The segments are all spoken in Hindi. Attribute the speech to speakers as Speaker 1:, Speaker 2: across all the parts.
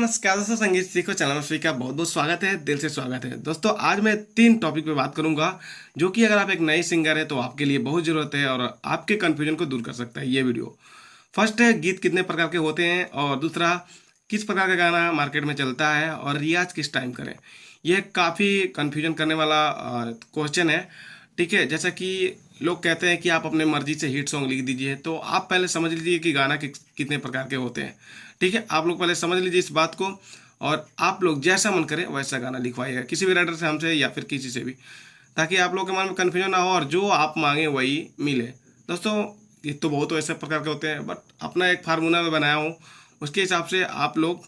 Speaker 1: नमस्कार दोस्तों, संगीत सीखो चैनल में सभी का बहुत बहुत स्वागत है, दिल से स्वागत है। दोस्तों आज मैं 3 टॉपिक पे बात करूंगा जो कि अगर आप एक नए सिंगर है तो आपके लिए बहुत ज़रूरत है और आपके कन्फ्यूजन को दूर कर सकता है ये वीडियो। फर्स्ट है गीत कितने प्रकार के होते हैं, और दूसरा किस प्रकार का गाना मार्केट में चलता है, और रियाज किस टाइम करें। यह काफ़ी कन्फ्यूजन करने वाला क्वेश्चन है। ठीक है, जैसा कि लोग कहते हैं कि आप अपने मर्जी से हिट सॉन्ग लिख दीजिए, तो आप पहले समझ लीजिए कि गाना कितने प्रकार के होते हैं। ठीक है, आप लोग पहले समझ लीजिए इस बात को, और आप लोग जैसा मन करे वैसा गाना लिखवाइएगा किसी भी राइटर से, हमसे या फिर किसी से भी, ताकि आप लोग के मन में कन्फ्यूजन ना हो और जो आप मांगे वही मिले। दोस्तों ये तो बहुत ऐसे प्रकार के होते हैं, बट अपना एक फार्मूला में बनाया हूँ, उसके हिसाब से आप लोग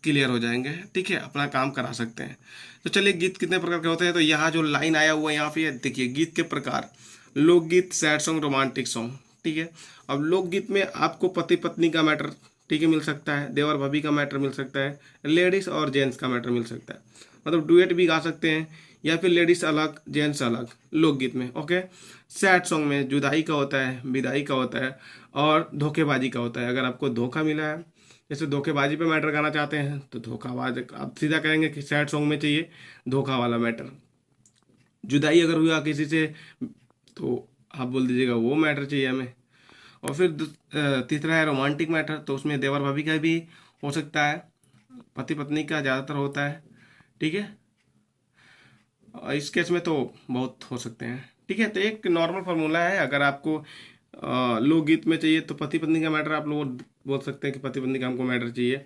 Speaker 1: क्लियर हो जाएंगे। ठीक है, अपना काम करा सकते हैं। तो चलिए, गीत कितने प्रकार के होते हैं, तो यहाँ जो लाइन आया हुआ है यहाँ पे देखिए, गीत के प्रकार: लोकगीत, सैड सॉन्ग, रोमांटिक सॉन्ग। ठीक है, अब लोकगीत में आपको पति पत्नी का मैटर, ठीक है, मिल सकता है, देवर भाभी का मैटर मिल सकता है, लेडीज और जेंट्स का मैटर मिल सकता है, मतलब डुएट भी गा सकते हैं, या फिर लेडीज अलग जेंट्स अलग लोकगीत में। ओके, सैड सॉन्ग में जुदाई का होता है, विदाई का होता है, और धोखेबाजी का होता है। अगर आपको धोखा मिला है, जैसे धोखेबाजी पे मैटर गाना चाहते हैं, तो धोखाबाज आप सीधा कहेंगे कि सैड सॉन्ग में चाहिए धोखा वाला मैटर। जुदाई अगर हुआ किसी से, तो आप बोल दीजिएगा वो मैटर चाहिए हमें। और फिर तीसरा है रोमांटिक मैटर, तो उसमें देवर भाभी का भी हो सकता है, पति पत्नी का ज़्यादातर होता है। ठीक है, और इस केस में तो बहुत हो सकते हैं। ठीक है, तो एक नॉर्मल फार्मूला है। अगर आपको लोकगीत में चाहिए तो पति पत्नी का मैटर आप लोग बोल सकते हैं कि पति पत्नी का हमको मैटर चाहिए,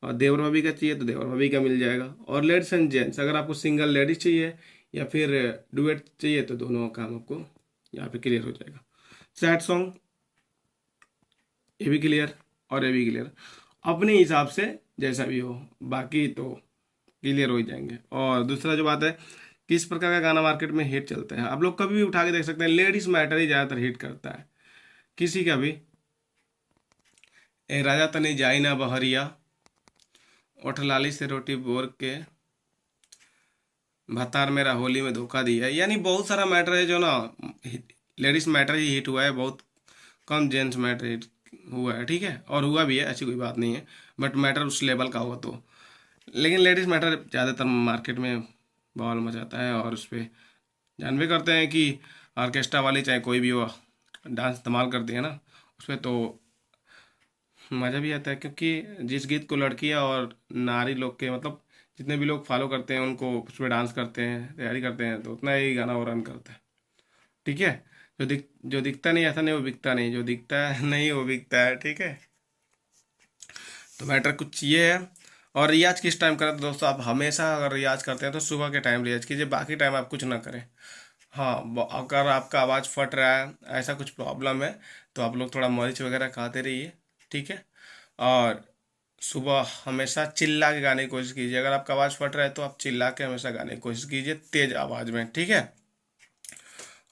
Speaker 1: और देवर भाभी का चाहिए तो देवर भाभी का मिल जाएगा। और लेडीज एंड जेंट्स, अगर आपको सिंगल लेडीज चाहिए या फिर डुएट चाहिए, तो दोनों का काम आपको यहाँ पे क्लियर हो जाएगा। सैड सॉन्ग ये भी क्लियर और ये भी क्लियर, अपने हिसाब से जैसा भी हो, बाकी तो क्लियर हो ही जाएंगे। और दूसरा जो बात है, किस प्रकार का गाना मार्केट में हिट चलता है, आप लोग कभी भी उठा के देख सकते हैं, लेडीज मैटर ही ज़्यादातर हिट करता है किसी का भी। ए राजा तनी जाई ना बहरिया, ओठ लाली से रोटी बोर के, भतार मेरा होली में धोखा दिया, यानी बहुत सारा मैटर है जो ना लेडीज मैटर ही हिट हुआ है, बहुत कम जेंट्स मैटर हिट हुआ है। ठीक है, और हुआ भी है, ऐसी कोई बात नहीं है, बट मैटर उस लेवल का हुआ तो। लेकिन लेडीज मैटर ज़्यादातर मार्केट में बवाल मचाता है, और उस पर जानवे करते हैं कि ऑर्केस्ट्रा वाली चाहे कोई भी हो, डांस धमाल करती है ना, उस पर तो मज़ा भी आता है, क्योंकि जिस गीत को लड़कियां और नारी लोग के मतलब जितने भी लोग फॉलो करते हैं, उनको उस पर डांस करते हैं, तैयारी करते हैं, तो उतना ही गाना वो रन करता है। ठीक है, जो दिखता नहीं, ऐसा नहीं वो बिकता नहीं, जो दिखता है नहीं वो बिकता है। ठीक है, तो मैटर कुछ ये है। और रियाज किस टाइम करें, तो दोस्तों आप हमेशा अगर रियाज करते हैं तो सुबह के टाइम रियाज कीजिए, बाकी टाइम आप कुछ ना करें। हाँ, अगर आपका आवाज़ फट रहा है, ऐसा कुछ प्रॉब्लम है, तो आप लोग थोड़ा मरीच वगैरह खाते रहिए। ठीक है, और सुबह हमेशा चिल्ला के गाने की कोशिश कीजिए। अगर आपका आवाज़ फट रहा है तो आप चिल्ला के हमेशा गाने की कोशिश कीजिए, तेज आवाज़ में। ठीक है,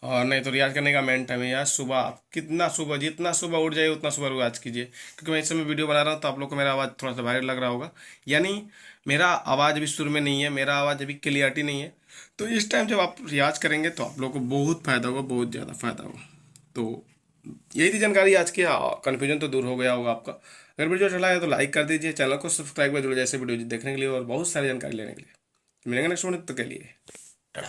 Speaker 1: और नहीं तो रियाज करने का मेन टाइम है यार सुबह। आप कितना सुबह, जितना सुबह उठ जाइए उतना सुबह रियाज कीजिए, क्योंकि मैं इस समय वीडियो बना रहा हूँ तो आप लोग को मेरा आवाज़ थोड़ा सा भारी लग रहा होगा, यानी मेरा आवाज़ अभी सुर में नहीं है, मेरा आवाज़ अभी क्लियरिटी नहीं है। तो इस टाइम जब आप रियाज करेंगे तो आप लोग को बहुत फ़ायदा होगा, बहुत ज़्यादा फ़ायदा होगा। तो यही थी जानकारी आज की, कन्फ्यूजन तो दूर हो गया होगा आपका। अगर वीडियो अच्छा लगा तो लाइक कर दीजिए, चैनल को सब्सक्राइब कर दीजिए, जैसे वीडियो देखने के लिए और बहुत सारी जानकारी लेने के लिए। मिलेंगे नेक्स्ट वीडियो, तो के लिए टाटा।